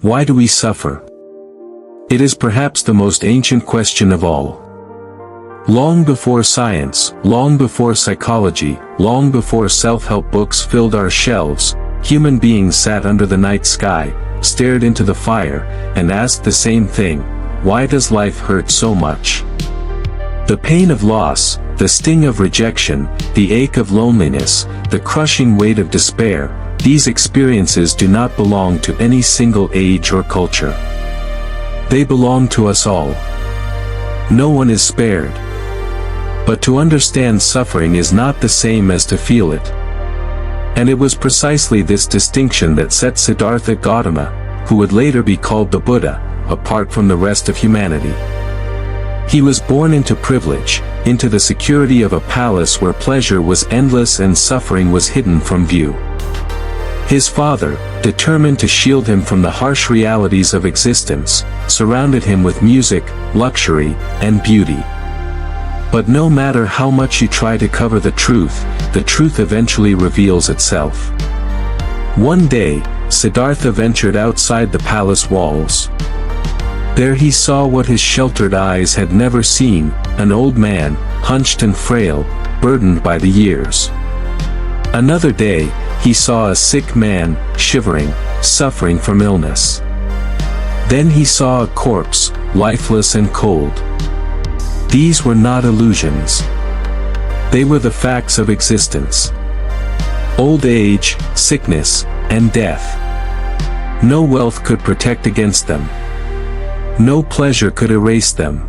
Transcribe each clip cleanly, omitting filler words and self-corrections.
Why do we suffer? It is perhaps the most ancient question of all. Long before science, long before psychology, long before self-help books filled our shelves, human beings sat under the night sky, stared into the fire, and asked the same thing: why does life hurt so much? The pain of loss, the sting of rejection, the ache of loneliness, the crushing weight of despair, these experiences do not belong to any single age or culture. They belong to us all. No one is spared. But to understand suffering is not the same as to feel it. And it was precisely this distinction that set Siddhartha Gautama, who would later be called the Buddha, apart from the rest of humanity. He was born into privilege, into the security of a palace where pleasure was endless and suffering was hidden from view. His father, determined to shield him from the harsh realities of existence, surrounded him with music, luxury, and beauty. But no matter how much you try to cover the truth eventually reveals itself. One day, Siddhartha ventured outside the palace walls. There he saw what his sheltered eyes had never seen: an old man, hunched and frail, burdened by the years. Another day, he saw a sick man, shivering, suffering from illness. Then he saw a corpse, lifeless and cold. These were not illusions. They were the facts of existence. Old age, sickness, and death. No wealth could protect against them. No pleasure could erase them.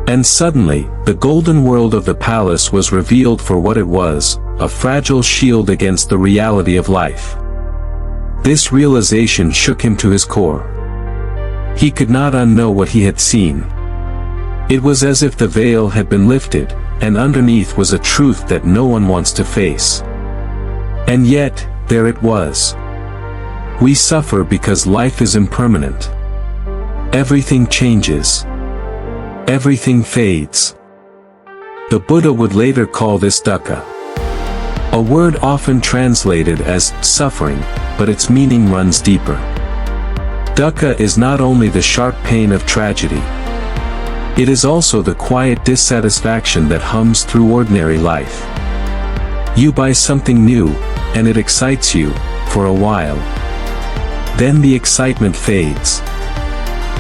And suddenly, the golden world of the palace was revealed for what it was: a fragile shield against the reality of life. This realization shook him to his core. He could not unknow what he had seen. It was as if the veil had been lifted, and underneath was a truth that no one wants to face. And yet, there it was. We suffer because life is impermanent. Everything changes. Everything fades. The Buddha would later call this dukkha. A word often translated as suffering, but its meaning runs deeper. Dukkha is not only the sharp pain of tragedy. It is also the quiet dissatisfaction that hums through ordinary life. You buy something new, and it excites you, for a while. Then the excitement fades.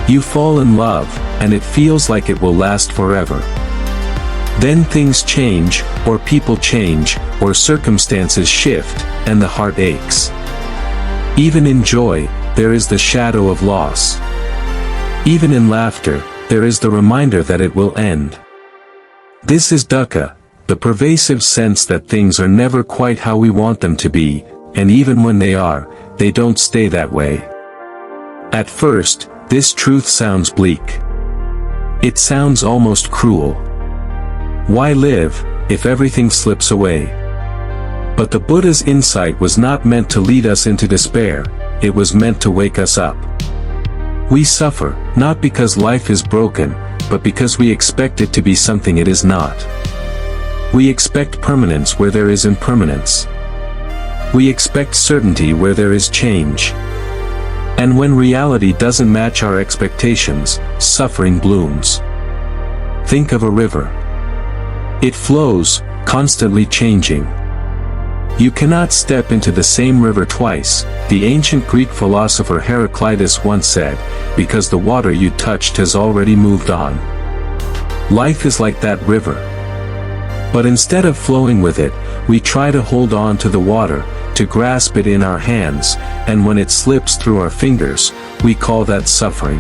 You fall in love, and it feels like it will last forever. Then things change, or people change, or circumstances shift, and the heart aches. Even in joy, there is the shadow of loss. Even in laughter, there is the reminder that it will end. This is dukkha, the pervasive sense that things are never quite how we want them to be, and even when they are, they don't stay that way. At first, this truth sounds bleak. It sounds almost cruel. Why live, if everything slips away? But the Buddha's insight was not meant to lead us into despair, it was meant to wake us up. We suffer, not because life is broken, but because we expect it to be something it is not. We expect permanence where there is impermanence. We expect certainty where there is change. And when reality doesn't match our expectations, suffering blooms. Think of a river. It flows, constantly changing. You cannot step into the same river twice, the ancient Greek philosopher Heraclitus once said, because the water you touched has already moved on. Life is like that river. But instead of flowing with it, we try to hold on to the water, to grasp it in our hands, and when it slips through our fingers, we call that suffering.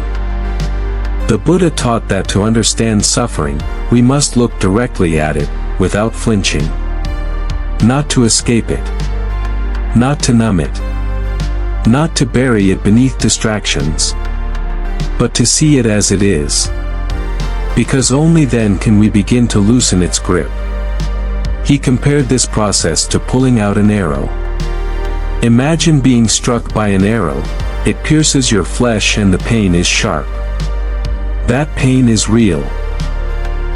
The Buddha taught that to understand suffering, we must look directly at it, without flinching. Not to escape it. Not to numb it. Not to bury it beneath distractions. But to see it as it is. Because only then can we begin to loosen its grip. He compared this process to pulling out an arrow. Imagine being struck by an arrow. It pierces your flesh and the pain is sharp. That pain is real.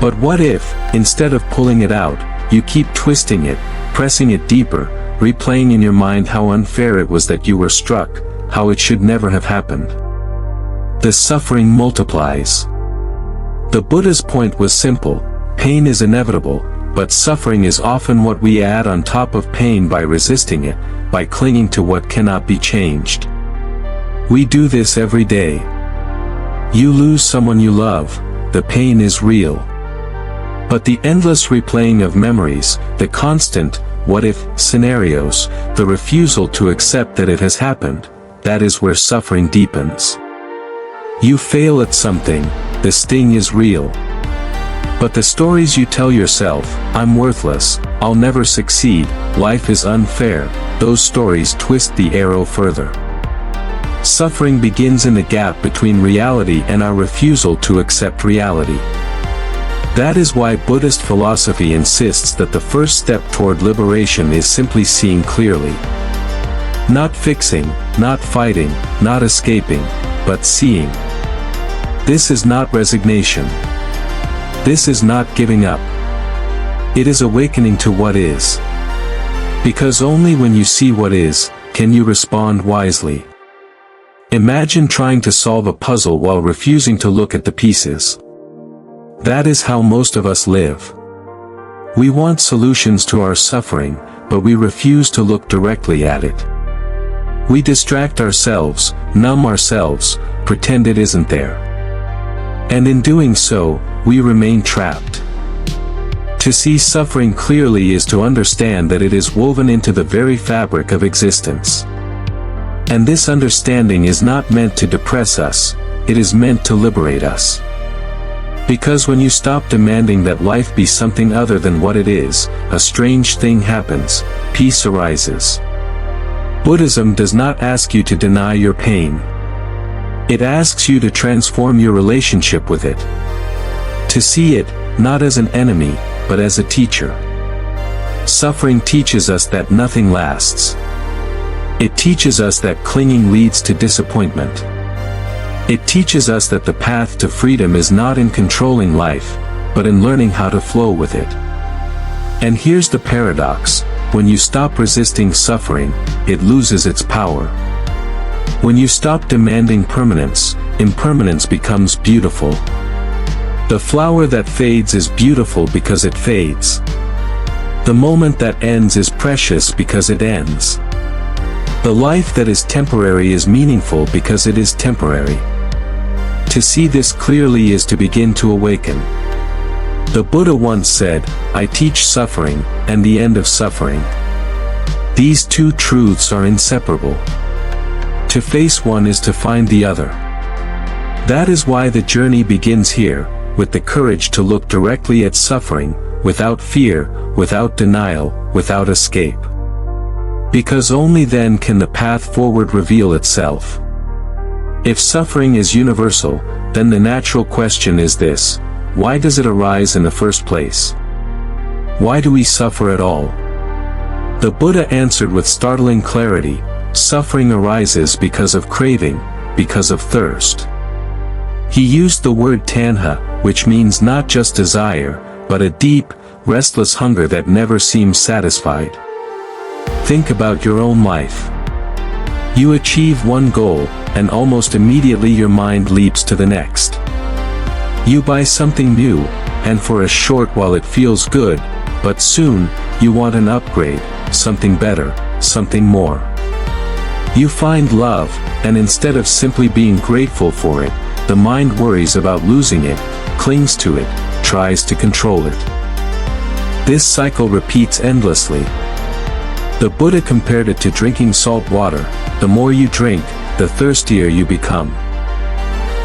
But what if, instead of pulling it out, you keep twisting it, pressing it deeper, replaying in your mind how unfair it was that you were struck, how it should never have happened. The suffering multiplies. The Buddha's point was simple: pain is inevitable, but suffering is often what we add on top of pain by resisting it, by clinging to what cannot be changed. We do this every day. You lose someone you love, the pain is real. But the endless replaying of memories, the constant what-if scenarios, the refusal to accept that it has happened, that is where suffering deepens. You fail at something, the sting is real. But the stories you tell yourself, I'm worthless, I'll never succeed, life is unfair, those stories twist the arrow further. Suffering begins in the gap between reality and our refusal to accept reality. That is why Buddhist philosophy insists that the first step toward liberation is simply seeing clearly. Not fixing, not fighting, not escaping, but seeing. This is not resignation. This is not giving up. It is awakening to what is. Because only when you see what is, can you respond wisely. Imagine trying to solve a puzzle while refusing to look at the pieces. That is how most of us live. We want solutions to our suffering, but we refuse to look directly at it. We distract ourselves, numb ourselves, pretend it isn't there. And in doing so, we remain trapped. To see suffering clearly is to understand that it is woven into the very fabric of existence. And this understanding is not meant to depress us, it is meant to liberate us. Because when you stop demanding that life be something other than what it is, a strange thing happens, peace arises. Buddhism does not ask you to deny your pain. It asks you to transform your relationship with it. To see it, not as an enemy, but as a teacher. Suffering teaches us that nothing lasts. It teaches us that clinging leads to disappointment. It teaches us that the path to freedom is not in controlling life, but in learning how to flow with it. And here's the paradox: when you stop resisting suffering, it loses its power. When you stop demanding permanence, impermanence becomes beautiful. The flower that fades is beautiful because it fades. The moment that ends is precious because it ends. The life that is temporary is meaningful because it is temporary. To see this clearly is to begin to awaken. The Buddha once said, "I teach suffering, and the end of suffering." These two truths are inseparable. To face one is to find the other. That is why the journey begins here, with the courage to look directly at suffering, without fear, without denial, without escape. Because only then can the path forward reveal itself. If suffering is universal, then the natural question is this: why does it arise in the first place? Why do we suffer at all? The Buddha answered with startling clarity: suffering arises because of craving, because of thirst. He used the word tanha, which means not just desire, but a deep, restless hunger that never seems satisfied. Think about your own life. You achieve one goal, and almost immediately your mind leaps to the next. You buy something new, and for a short while it feels good, but soon, you want an upgrade, something better, something more. You find love, and instead of simply being grateful for it, the mind worries about losing it, clings to it, tries to control it. This cycle repeats endlessly. The Buddha compared it to drinking salt water: the more you drink, the thirstier you become.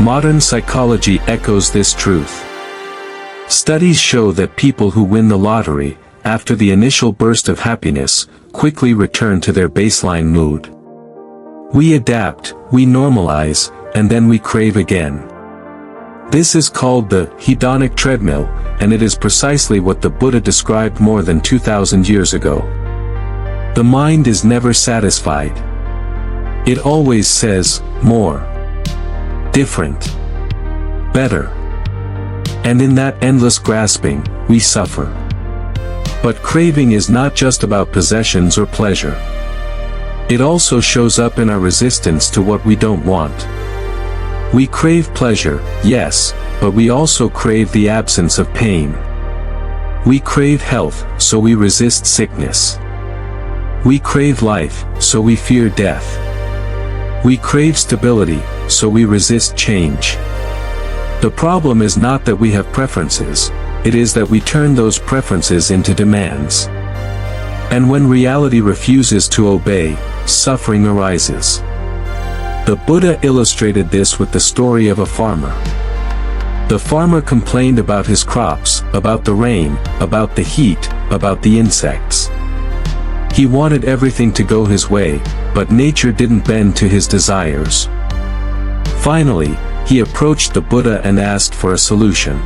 Modern psychology echoes this truth. Studies show that people who win the lottery, after the initial burst of happiness, quickly return to their baseline mood. We adapt, we normalize, and then we crave again. This is called the hedonic treadmill, and it is precisely what the Buddha described more than 2,000 years ago. The mind is never satisfied. It always says, more, different, better. And in that endless grasping, we suffer. But craving is not just about possessions or pleasure. It also shows up in our resistance to what we don't want. We crave pleasure, yes, but we also crave the absence of pain. We crave health, so we resist sickness. We crave life, so we fear death. We crave stability, so we resist change. The problem is not that we have preferences, it is that we turn those preferences into demands. And when reality refuses to obey, suffering arises. The Buddha illustrated this with the story of a farmer. The farmer complained about his crops, about the rain, about the heat, about the insects. He wanted everything to go his way, but nature didn't bend to his desires. Finally, he approached the Buddha and asked for a solution.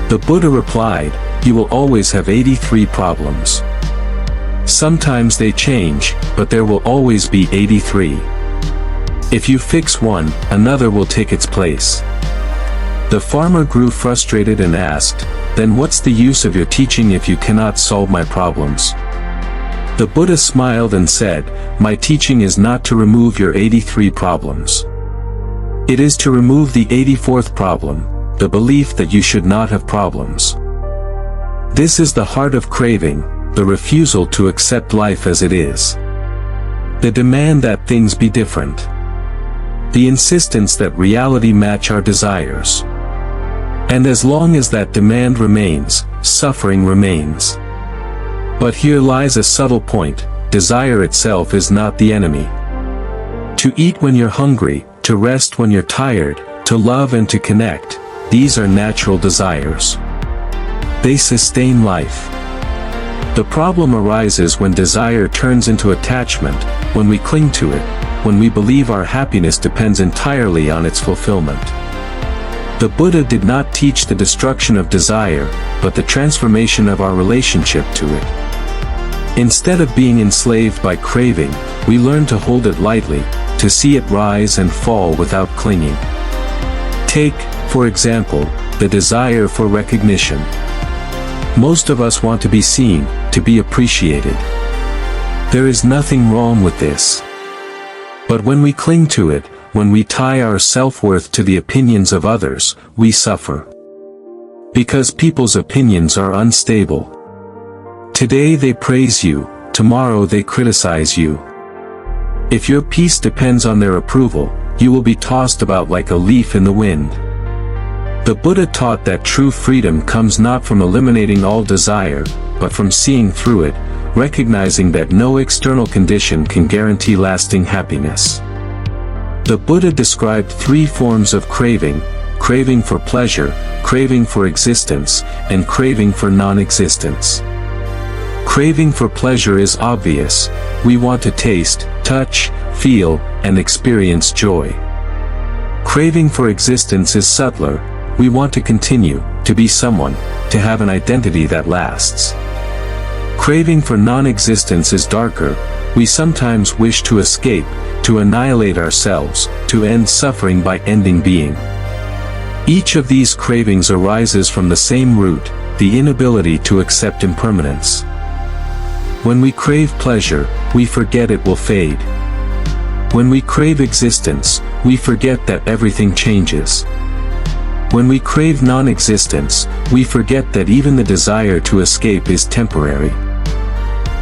The Buddha replied, "You will always have 83 problems. Sometimes they change, but there will always be 83. If you fix one, another will take its place." The farmer grew frustrated and asked, "Then what's the use of your teaching if you cannot solve my problems?" The Buddha smiled and said, "My teaching is not to remove your 83 problems. It is to remove the 84th problem, the belief that you should not have problems. This is the heart of craving, the refusal to accept life as it is. The demand that things be different. The insistence that reality match our desires. And as long as that demand remains, suffering remains. But here lies a subtle point, desire itself is not the enemy. To eat when you're hungry, to rest when you're tired, to love and to connect, these are natural desires. They sustain life. The problem arises when desire turns into attachment, when we cling to it, when we believe our happiness depends entirely on its fulfillment. The Buddha did not teach the destruction of desire, but the transformation of our relationship to it. Instead of being enslaved by craving, we learn to hold it lightly, to see it rise and fall without clinging. Take, for example, the desire for recognition. Most of us want to be seen, to be appreciated. There is nothing wrong with this. But when we cling to it, when we tie our self-worth to the opinions of others, we suffer. Because people's opinions are unstable. Today they praise you, tomorrow they criticize you. If your peace depends on their approval, you will be tossed about like a leaf in the wind. The Buddha taught that true freedom comes not from eliminating all desire, but from seeing through it, recognizing that no external condition can guarantee lasting happiness. The Buddha described 3 forms of craving: craving for pleasure, craving for existence, and craving for non-existence. Craving for pleasure is obvious. We want to taste, touch, feel, and experience joy. Craving for existence is subtler. We want to continue, to be someone, to have an identity that lasts. Craving for non-existence is darker. We sometimes wish to escape, to annihilate ourselves, to end suffering by ending being. Each of these cravings arises from the same root, the inability to accept impermanence. When we crave pleasure, we forget it will fade. When we crave existence, we forget that everything changes. When we crave non-existence, we forget that even the desire to escape is temporary.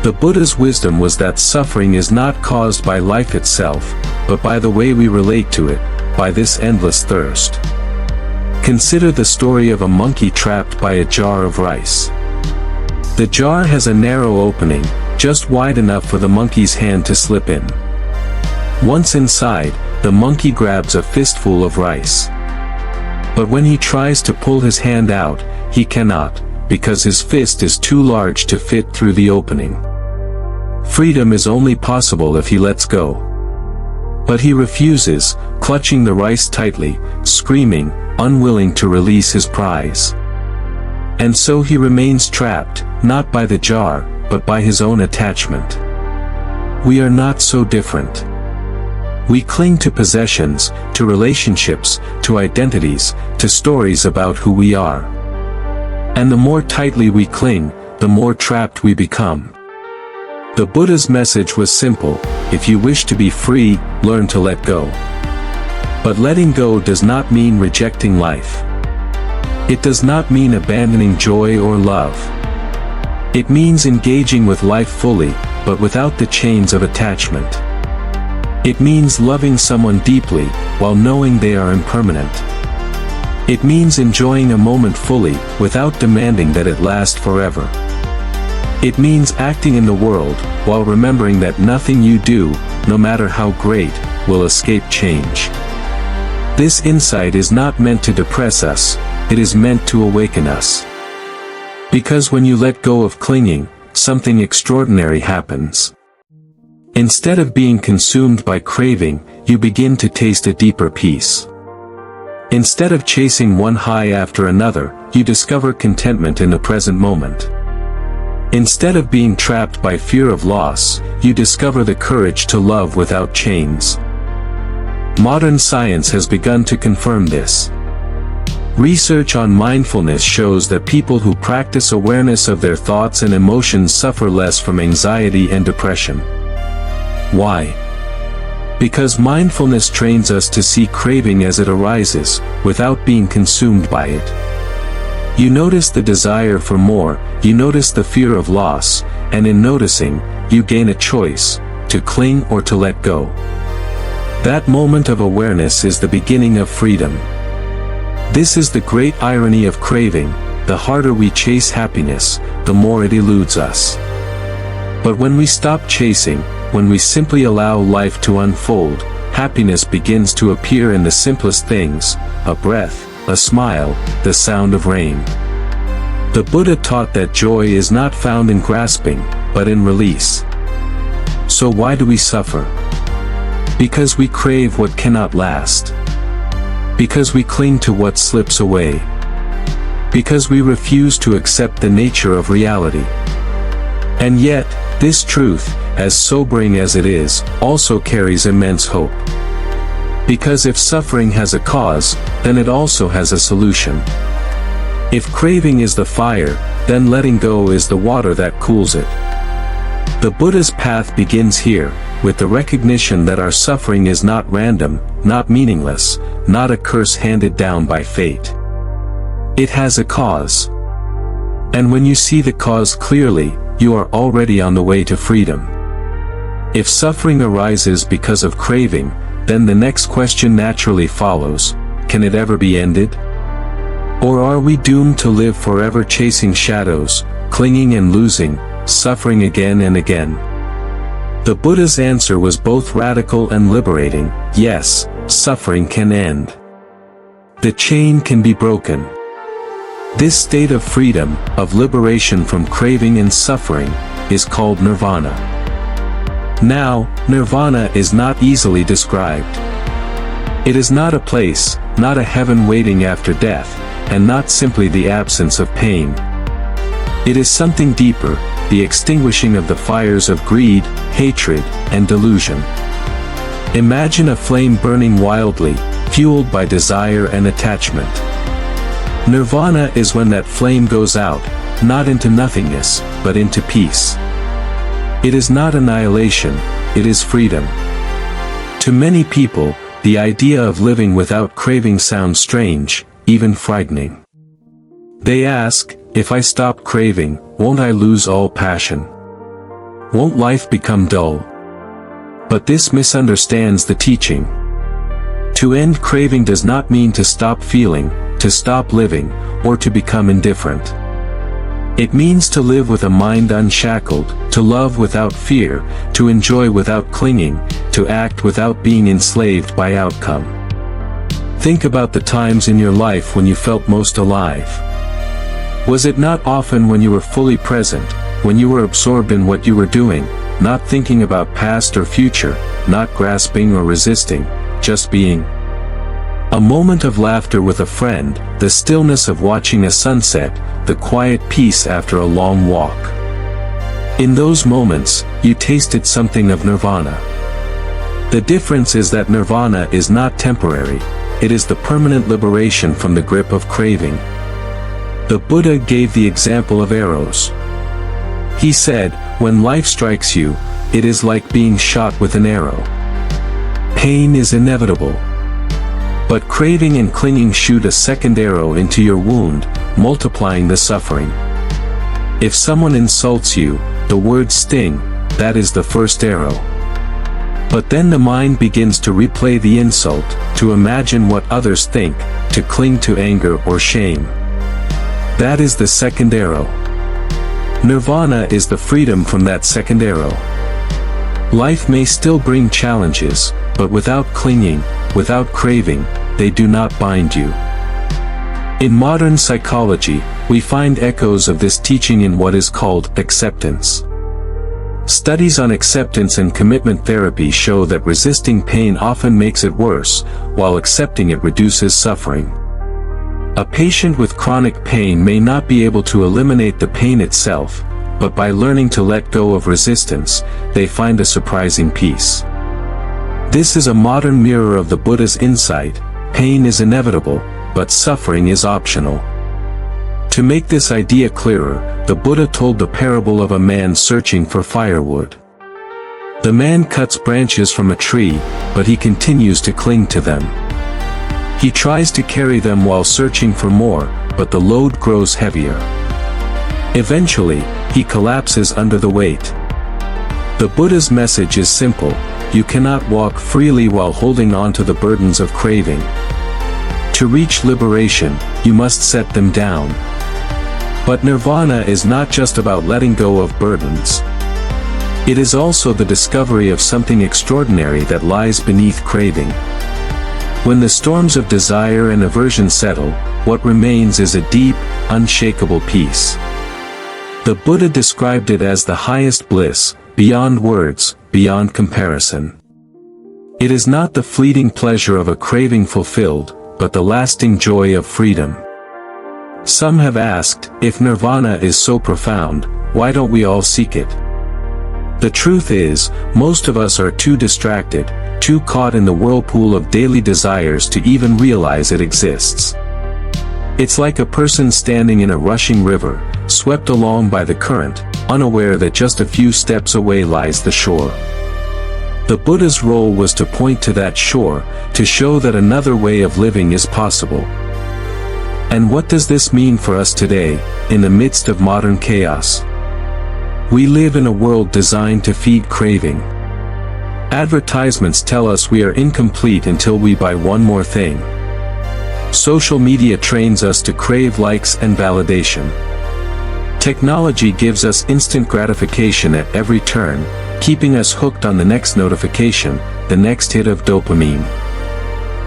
The Buddha's wisdom was that suffering is not caused by life itself, but by the way we relate to it, by this endless thirst. Consider the story of a monkey trapped by a jar of rice. The jar has a narrow opening, just wide enough for the monkey's hand to slip in. Once inside, the monkey grabs a fistful of rice. But when he tries to pull his hand out, he cannot, because his fist is too large to fit through the opening. Freedom is only possible if he lets go. But he refuses, clutching the rice tightly, screaming, unwilling to release his prize. And so he remains trapped, not by the jar, but by his own attachment. We are not so different. We cling to possessions, to relationships, to identities, to stories about who we are. And the more tightly we cling, the more trapped we become. The Buddha's message was simple: if you wish to be free, learn to let go. But letting go does not mean rejecting life. It does not mean abandoning joy or love. It means engaging with life fully, but without the chains of attachment. It means loving someone deeply, while knowing they are impermanent. It means enjoying a moment fully, without demanding that it last forever. It means acting in the world, while remembering that nothing you do, no matter how great, will escape change. This insight is not meant to depress us, it is meant to awaken us. Because when you let go of clinging, something extraordinary happens. Instead of being consumed by craving, you begin to taste a deeper peace. Instead of chasing one high after another, you discover contentment in the present moment. Instead of being trapped by fear of loss, you discover the courage to love without chains. Modern science has begun to confirm this. Research on mindfulness shows that people who practice awareness of their thoughts and emotions suffer less from anxiety and depression. Why? Because mindfulness trains us to see craving as it arises, without being consumed by it. You notice the desire for more, you notice the fear of loss, and in noticing, you gain a choice, to cling or to let go. That moment of awareness is the beginning of freedom. This is the great irony of craving: the harder we chase happiness, the more it eludes us. But when we stop chasing, when we simply allow life to unfold, happiness begins to appear in the simplest things: a breath, a smile, the sound of rain. The Buddha taught that joy is not found in grasping, but in release. So why do we suffer? Because we crave what cannot last. Because we cling to what slips away. Because we refuse to accept the nature of reality. And yet, this truth, as sobering as it is, also carries immense hope. Because if suffering has a cause, then it also has a solution. If craving is the fire, then letting go is the water that cools it. The Buddha's path begins here, with the recognition that our suffering is not random, not meaningless, not a curse handed down by fate. It has a cause. And when you see the cause clearly, you are already on the way to freedom. If suffering arises because of craving, then the next question naturally follows: can it ever be ended? Or are we doomed to live forever chasing shadows, clinging and losing, suffering again and again? The Buddha's answer was both radical and liberating: yes, suffering can end. The chain can be broken. This state of freedom, of liberation from craving and suffering, is called Nirvana. Now, Nirvana is not easily described. It is not a place, not a heaven waiting after death, and not simply the absence of pain. It is something deeper: the extinguishing of the fires of greed, hatred, and delusion. Imagine a flame burning wildly, fueled by desire and attachment. Nirvana is when that flame goes out, not into nothingness, but into peace. It is not annihilation, it is freedom. To many people, the idea of living without craving sounds strange, even frightening. They ask, if I stop craving, won't I lose all passion? Won't life become dull? But this misunderstands the teaching. To end craving does not mean to stop feeling, to stop living, or to become indifferent. It means to live with a mind unshackled, to love without fear, to enjoy without clinging, to act without being enslaved by outcome. Think about the times in your life when you felt most alive. Was it not often when you were fully present, when you were absorbed in what you were doing, not thinking about past or future, not grasping or resisting, just being? A moment of laughter with a friend, the stillness of watching a sunset, the quiet peace after a long walk. In those moments, you tasted something of Nirvana. The difference is that Nirvana is not temporary, it is the permanent liberation from the grip of craving. The Buddha gave the example of arrows. He said, When life strikes you, it is like being shot with an arrow. Pain is inevitable. But craving and clinging shoot a second arrow into your wound, multiplying the suffering. If someone insults you, the words sting, that is the first arrow. But then the mind begins to replay the insult, to imagine what others think, to cling to anger or shame. That is the second arrow. Nirvana is the freedom from that second arrow. Life may still bring challenges, but without clinging, without craving, they do not bind you. In modern psychology, we find echoes of this teaching in what is called acceptance. Studies on acceptance and commitment therapy show that resisting pain often makes it worse, while accepting it reduces suffering. A patient with chronic pain may not be able to eliminate the pain itself, but by learning to let go of resistance, they find a surprising peace. This is a modern mirror of the Buddha's insight: pain is inevitable, but suffering is optional. To make this idea clearer, the Buddha told the parable of a man searching for firewood. The man cuts branches from a tree, but he continues to cling to them. He tries to carry them while searching for more, but the load grows heavier. Eventually, he collapses under the weight. The Buddha's message is simple: you cannot walk freely while holding on to the burdens of craving. To reach liberation, you must set them down. But nirvana is not just about letting go of burdens. It is also the discovery of something extraordinary that lies beneath craving. When the storms of desire and aversion settle, what remains is a deep, unshakable peace. The Buddha described it as the highest bliss, beyond words, beyond comparison. It is not the fleeting pleasure of a craving fulfilled, but the lasting joy of freedom. Some have asked, if nirvana is so profound, why don't we all seek it? The truth is, most of us are too distracted, too caught in the whirlpool of daily desires to even realize it exists. It's like a person standing in a rushing river, swept along by the current, unaware that just a few steps away lies the shore. The Buddha's role was to point to that shore, to show that another way of living is possible. And what does this mean for us today, in the midst of modern chaos? We live in a world designed to feed craving. Advertisements tell us we are incomplete until we buy one more thing. Social media trains us to crave likes and validation. Technology gives us instant gratification at every turn, keeping us hooked on the next notification, the next hit of dopamine.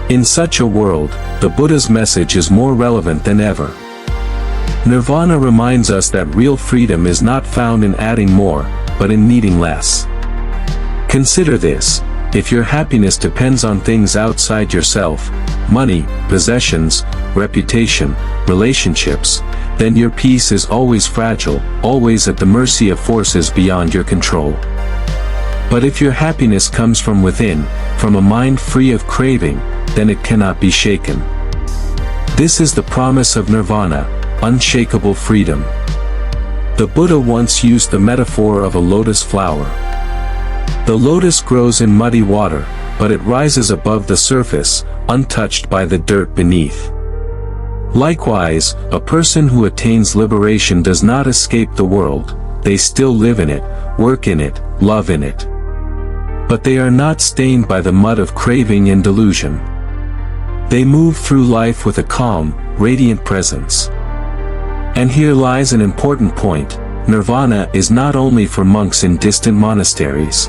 In such a world, the Buddha's message is more relevant than ever. Nirvana reminds us that real freedom is not found in adding more, but in needing less. Consider this: if your happiness depends on things outside yourself, money, possessions, reputation, relationships, then your peace is always fragile, always at the mercy of forces beyond your control. But if your happiness comes from within, from a mind free of craving, then it cannot be shaken. This is the promise of nirvana, unshakable freedom. The Buddha once used the metaphor of a lotus flower. The lotus grows in muddy water, but it rises above the surface, untouched by the dirt beneath. Likewise, a person who attains liberation does not escape the world. They still live in it, work in it, love in it. But they are not stained by the mud of craving and delusion. They move through life with a calm, radiant presence. And here lies an important point: nirvana is not only for monks in distant monasteries.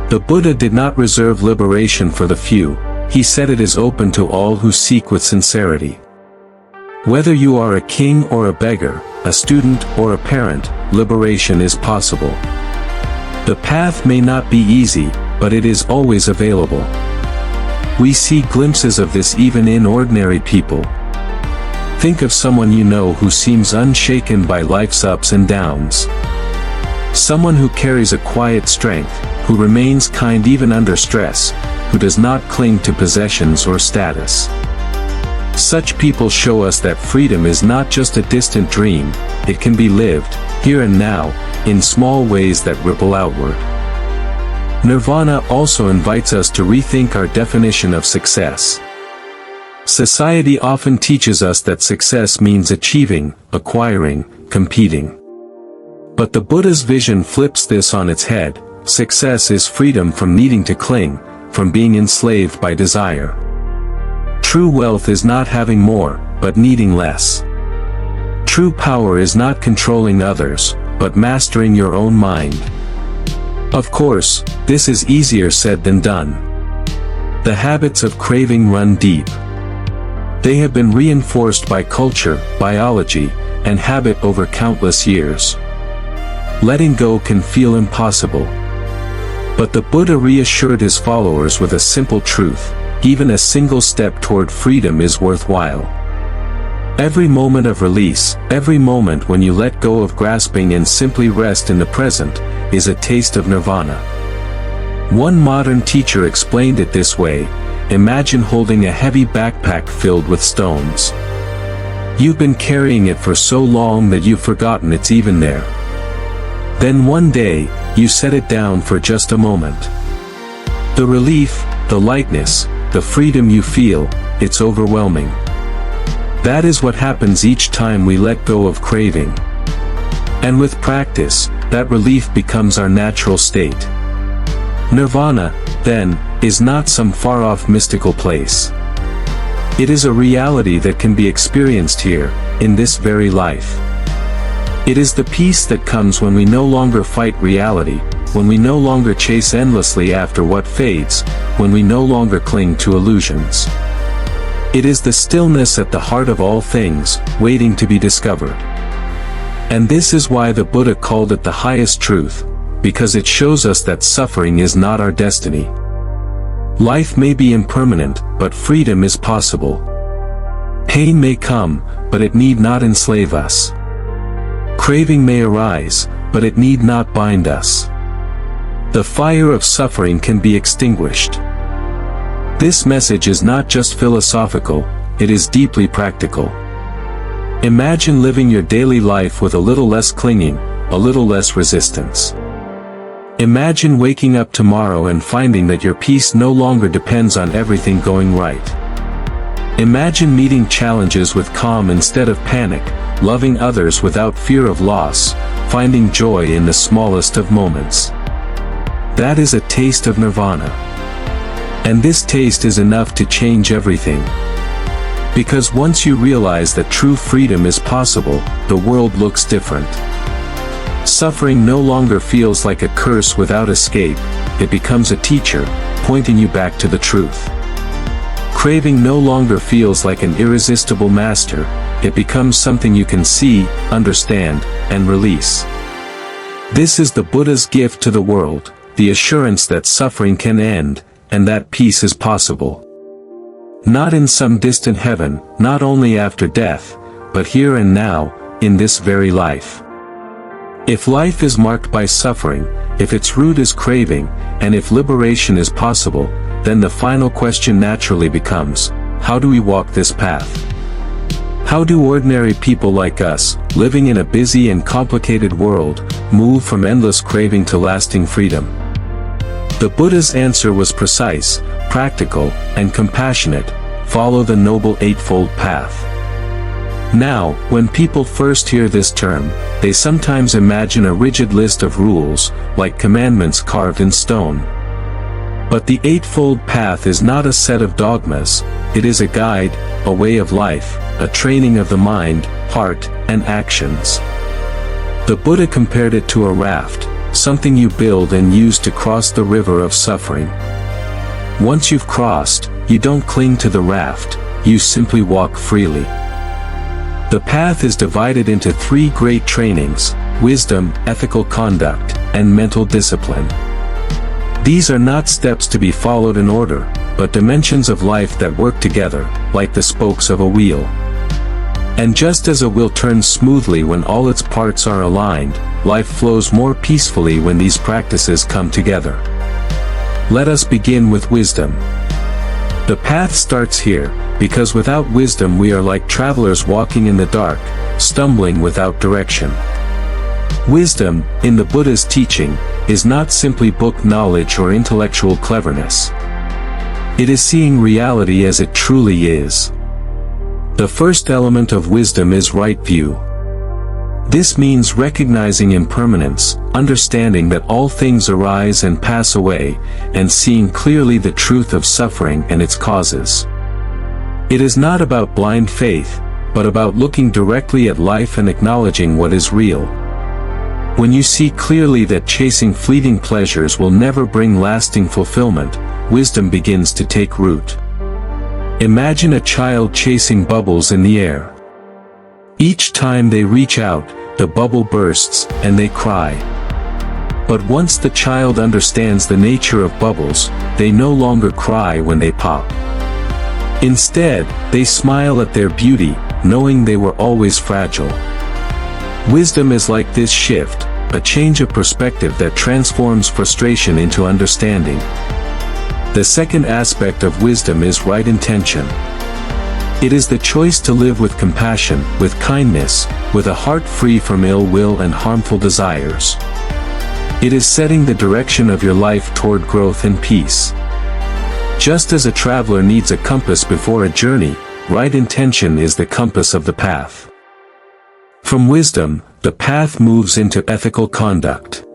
The Buddha did not reserve liberation for the few. He said it is open to all who seek with sincerity. Whether you are a king or a beggar, a student or a parent, liberation is possible. The path may not be easy, but it is always available. We see glimpses of this even in ordinary people. Think of someone you know who seems unshaken by life's ups and downs. Someone who carries a quiet strength, who remains kind even under stress, who does not cling to possessions or status. Such people show us that freedom is not just a distant dream, it can be lived, here and now, in small ways that ripple outward. Nirvana also invites us to rethink our definition of success. Society often teaches us that success means achieving, acquiring, competing. But the Buddha's vision flips this on its head. Success is freedom from needing to cling, from being enslaved by desire. True wealth is not having more, but needing less. True power is not controlling others, but mastering your own mind. Of course, this is easier said than done. The habits of craving run deep. They have been reinforced by culture, biology, and habit over countless years. Letting go can feel impossible. But the Buddha reassured his followers with a simple truth: even a single step toward freedom is worthwhile. Every moment of release, every moment when you let go of grasping and simply rest in the present, is a taste of nirvana. One modern teacher explained it this way: imagine holding a heavy backpack filled with stones. You've been carrying it for so long that you've forgotten it's even there. Then one day, you set it down for just a moment. The relief, the lightness, the freedom you feel, it's overwhelming. That is what happens each time we let go of craving. And with practice, that relief becomes our natural state. Nirvana, then, is not some far-off mystical place. It is a reality that can be experienced here, in this very life. It is the peace that comes when we no longer fight reality, when we no longer chase endlessly after what fades, when we no longer cling to illusions. It is the stillness at the heart of all things, waiting to be discovered. And this is why the Buddha called it the highest truth, because it shows us that suffering is not our destiny. Life may be impermanent, but freedom is possible. Pain may come, but it need not enslave us. Craving may arise, but it need not bind us. The fire of suffering can be extinguished. This message is not just philosophical, it is deeply practical. Imagine living your daily life with a little less clinging, a little less resistance. Imagine waking up tomorrow and finding that your peace no longer depends on everything going right. Imagine meeting challenges with calm instead of panic, loving others without fear of loss, finding joy in the smallest of moments. That is a taste of nirvana. And this taste is enough to change everything. Because once you realize that true freedom is possible, the world looks different. Suffering no longer feels like a curse without escape, it becomes a teacher, pointing you back to the truth. Craving no longer feels like an irresistible master, it becomes something you can see, understand, and release. This is the Buddha's gift to the world, the assurance that suffering can end, and that peace is possible. Not in some distant heaven, not only after death, but here and now, in this very life. If life is marked by suffering, if its root is craving, and if liberation is possible, then the final question naturally becomes, how do we walk this path? How do ordinary people like us, living in a busy and complicated world, move from endless craving to lasting freedom? The Buddha's answer was precise, practical, and compassionate: follow the Noble Eightfold Path. Now, when people first hear this term, they sometimes imagine a rigid list of rules, like commandments carved in stone. But the Eightfold Path is not a set of dogmas, it is a guide, a way of life, a training of the mind, heart, and actions. The Buddha compared it to a raft, something you build and use to cross the river of suffering. Once you've crossed, you don't cling to the raft, you simply walk freely. The path is divided into 3 great trainings: wisdom, ethical conduct, and mental discipline. These are not steps to be followed in order, but dimensions of life that work together, like the spokes of a wheel. And just as a wheel turns smoothly when all its parts are aligned, life flows more peacefully when these practices come together. Let us begin with wisdom. The path starts here, because without wisdom we are like travelers walking in the dark, stumbling without direction. Wisdom, in the Buddha's teaching, is not simply book knowledge or intellectual cleverness. It is seeing reality as it truly is. The first element of wisdom is right view. This means recognizing impermanence, understanding that all things arise and pass away, and seeing clearly the truth of suffering and its causes. It is not about blind faith, but about looking directly at life and acknowledging what is real. When you see clearly that chasing fleeting pleasures will never bring lasting fulfillment, wisdom begins to take root. Imagine a child chasing bubbles in the air. Each time they reach out, the bubble bursts, and they cry. But once the child understands the nature of bubbles, they no longer cry when they pop. Instead, they smile at their beauty, knowing they were always fragile. Wisdom is like this shift, a change of perspective that transforms frustration into understanding. The second aspect of wisdom is right intention. It is the choice to live with compassion, with kindness, with a heart free from ill will and harmful desires. It is setting the direction of your life toward growth and peace. Just as a traveler needs a compass before a journey, right intention is the compass of the path. From wisdom, the path moves into ethical conduct.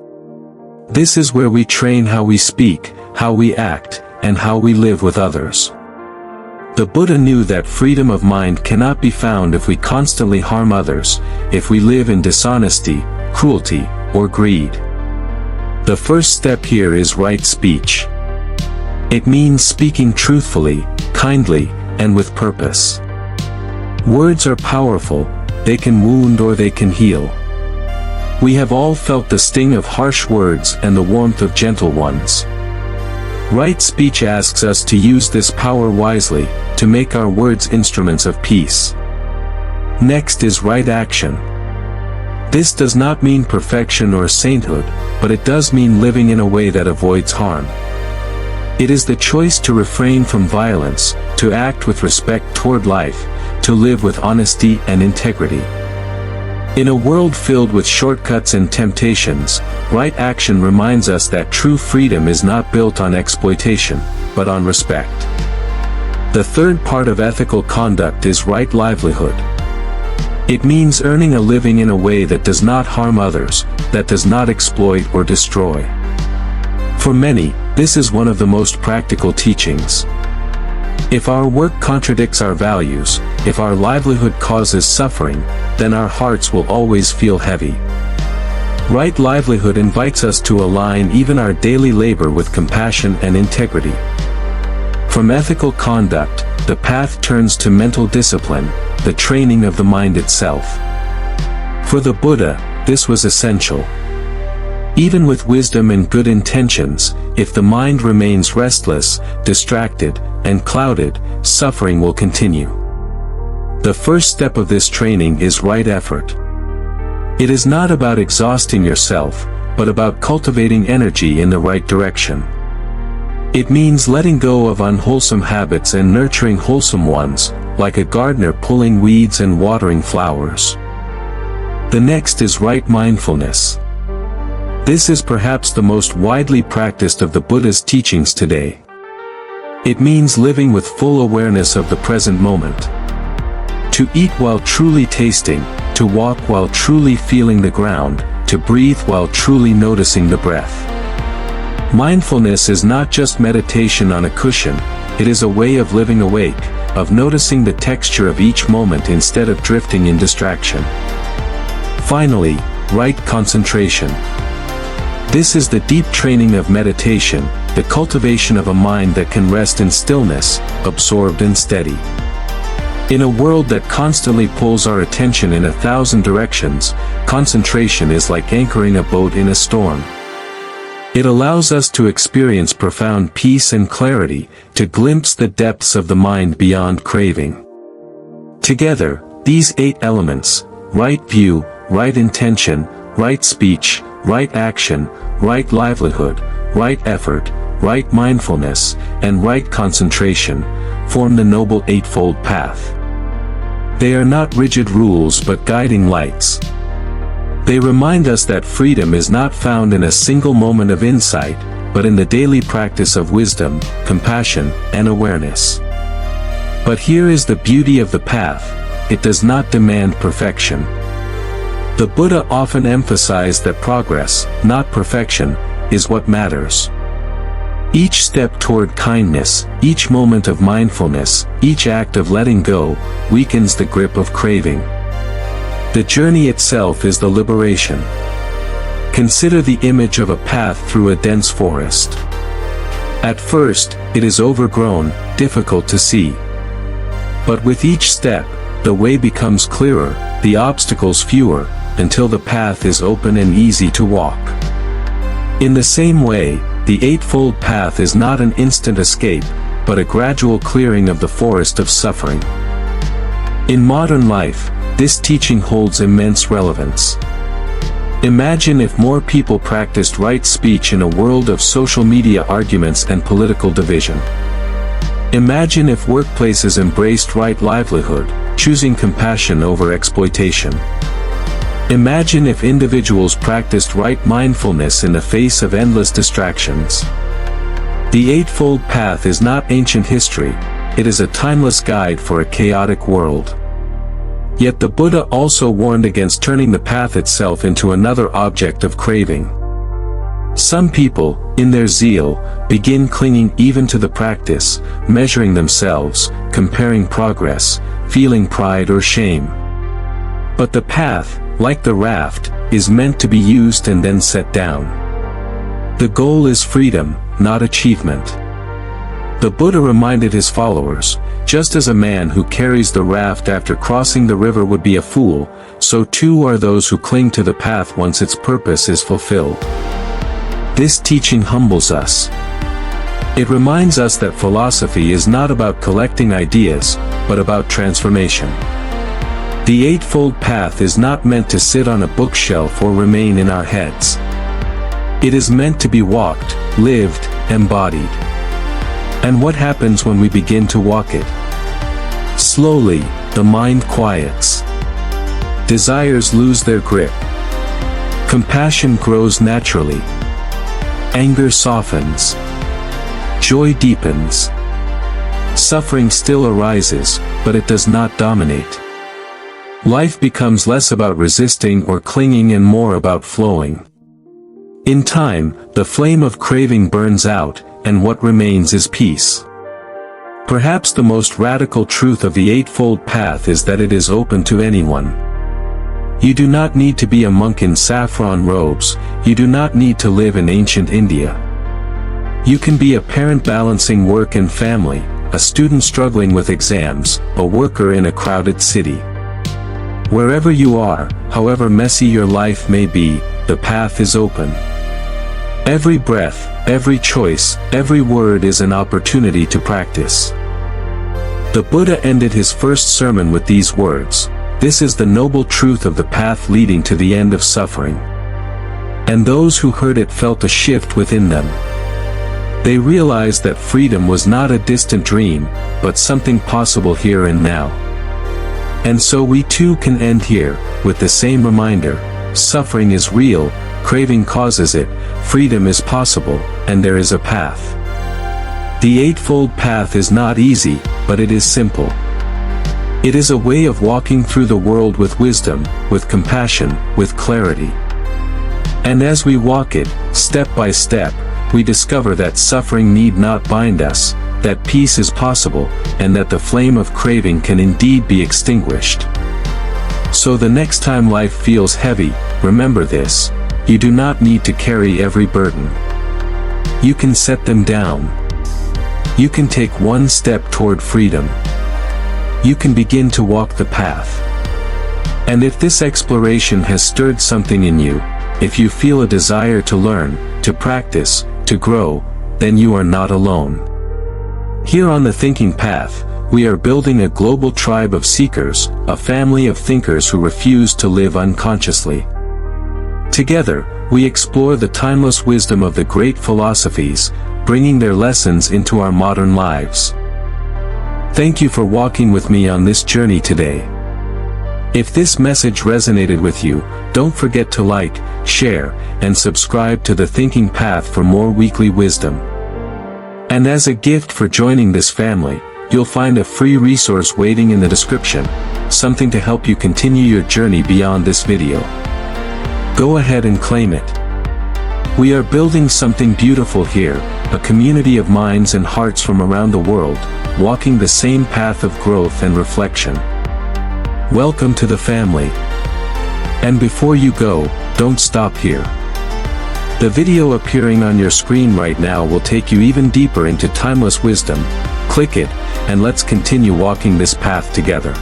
This is where we train how we speak, how we act, and how we live with others. The Buddha knew that freedom of mind cannot be found if we constantly harm others, if we live in dishonesty, cruelty, or greed. The first step here is right speech. It means speaking truthfully, kindly, and with purpose. Words are powerful, they can wound or they can heal. We have all felt the sting of harsh words and the warmth of gentle ones. Right speech asks us to use this power wisely, to make our words instruments of peace. Next is right action. This does not mean perfection or sainthood, but it does mean living in a way that avoids harm. It is the choice to refrain from violence, to act with respect toward life, to live with honesty and integrity. In a world filled with shortcuts and temptations, right action reminds us that true freedom is not built on exploitation, but on respect. The third part of ethical conduct is right livelihood. It means earning a living in a way that does not harm others, that does not exploit or destroy. For many, this is one of the most practical teachings. If our work contradicts our values, if our livelihood causes suffering, then our hearts will always feel heavy. Right livelihood invites us to align even our daily labor with compassion and integrity. From ethical conduct, the path turns to mental discipline, the training of the mind itself. For the Buddha, this was essential. Even with wisdom and good intentions, if the mind remains restless, distracted, and clouded, suffering will continue. The first step of this training is right effort. It is not about exhausting yourself, but about cultivating energy in the right direction. It means letting go of unwholesome habits and nurturing wholesome ones, like a gardener pulling weeds and watering flowers. The next is right mindfulness. This is perhaps the most widely practiced of the Buddha's teachings today. It means living with full awareness of the present moment. To eat while truly tasting, to walk while truly feeling the ground, to breathe while truly noticing the breath. Mindfulness is not just meditation on a cushion, it is a way of living awake, of noticing the texture of each moment instead of drifting in distraction. Finally, right concentration. This is the deep training of meditation, the cultivation of a mind that can rest in stillness, absorbed and steady. In a world that constantly pulls our attention in 1,000 directions, concentration is like anchoring a boat in a storm. It allows us to experience profound peace and clarity, to glimpse the depths of the mind beyond craving. Together, these 8 elements, right view, right intention, right speech, right action, right livelihood, right effort, right mindfulness, and right concentration, form the noble Eightfold Path. They are not rigid rules but guiding lights. They remind us that freedom is not found in a single moment of insight, but in the daily practice of wisdom, compassion, and awareness. But here is the beauty of the path: it does not demand perfection. The Buddha often emphasized that progress, not perfection, is what matters. Each step toward kindness, each moment of mindfulness, each act of letting go, weakens the grip of craving. The journey itself is the liberation. Consider the image of a path through a dense forest. At first, it is overgrown, difficult to see. But with each step, the way becomes clearer, the obstacles fewer, until the path is open and easy to walk. In the same way, the Eightfold Path is not an instant escape, but a gradual clearing of the forest of suffering. In modern life, this teaching holds immense relevance. Imagine if more people practiced right speech in a world of social media arguments and political division. Imagine if workplaces embraced right livelihood, choosing compassion over exploitation. Imagine if individuals practiced right mindfulness in the face of endless distractions. The Eightfold Path is not ancient history, it is a timeless guide for a chaotic world. Yet the Buddha also warned against turning the path itself into another object of craving. Some people, in their zeal, begin clinging even to the practice, measuring themselves, comparing progress, feeling pride or shame. But the path, like the raft, is meant to be used and then set down. The goal is freedom, not achievement. The Buddha reminded his followers, just as a man who carries the raft after crossing the river would be a fool, so too are those who cling to the path once its purpose is fulfilled. This teaching humbles us. It reminds us that philosophy is not about collecting ideas, but about transformation. The Eightfold Path is not meant to sit on a bookshelf or remain in our heads. It is meant to be walked, lived, embodied. And what happens when we begin to walk it? Slowly, the mind quiets. Desires lose their grip. Compassion grows naturally. Anger softens. Joy deepens. Suffering still arises, but it does not dominate. Life becomes less about resisting or clinging and more about flowing. In time, the flame of craving burns out, and what remains is peace. Perhaps the most radical truth of the Eightfold Path is that it is open to anyone. You do not need to be a monk in saffron robes, you do not need to live in ancient India. You can be a parent balancing work and family, a student struggling with exams, a worker in a crowded city. Wherever you are, however messy your life may be, the path is open. Every breath, every choice, every word is an opportunity to practice. The Buddha ended his first sermon with these words: "This is the noble truth of the path leading to the end of suffering." And those who heard it felt a shift within them. They realized that freedom was not a distant dream, but something possible here and now. And so we too can end here, with the same reminder: suffering is real, craving causes it, freedom is possible, and there is a path. The Eightfold Path is not easy, but it is simple. It is a way of walking through the world with wisdom, with compassion, with clarity. And as we walk it, step by step, we discover that suffering need not bind us, that peace is possible, and that the flame of craving can indeed be extinguished. So the next time life feels heavy, remember this: you do not need to carry every burden. You can set them down. You can take one step toward freedom. You can begin to walk the path. And if this exploration has stirred something in you, if you feel a desire to learn, to practice, to grow, then you are not alone. Here on the Thinking Path, we are building a global tribe of seekers, a family of thinkers who refuse to live unconsciously. Together, we explore the timeless wisdom of the great philosophies, bringing their lessons into our modern lives. Thank you for walking with me on this journey today. If this message resonated with you, don't forget to like, share, and subscribe to The Thinking Path for more weekly wisdom. And as a gift for joining this family, you'll find a free resource waiting in the description, something to help you continue your journey beyond this video. Go ahead and claim it. We are building something beautiful here, a community of minds and hearts from around the world, walking the same path of growth and reflection. Welcome to the family. And before you go, don't stop here. The video appearing on your screen right now will take you even deeper into timeless wisdom. Click it, and let's continue walking this path together.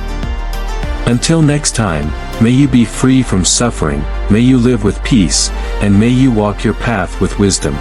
Until next time, may you be free from suffering, may you live with peace, and may you walk your path with wisdom.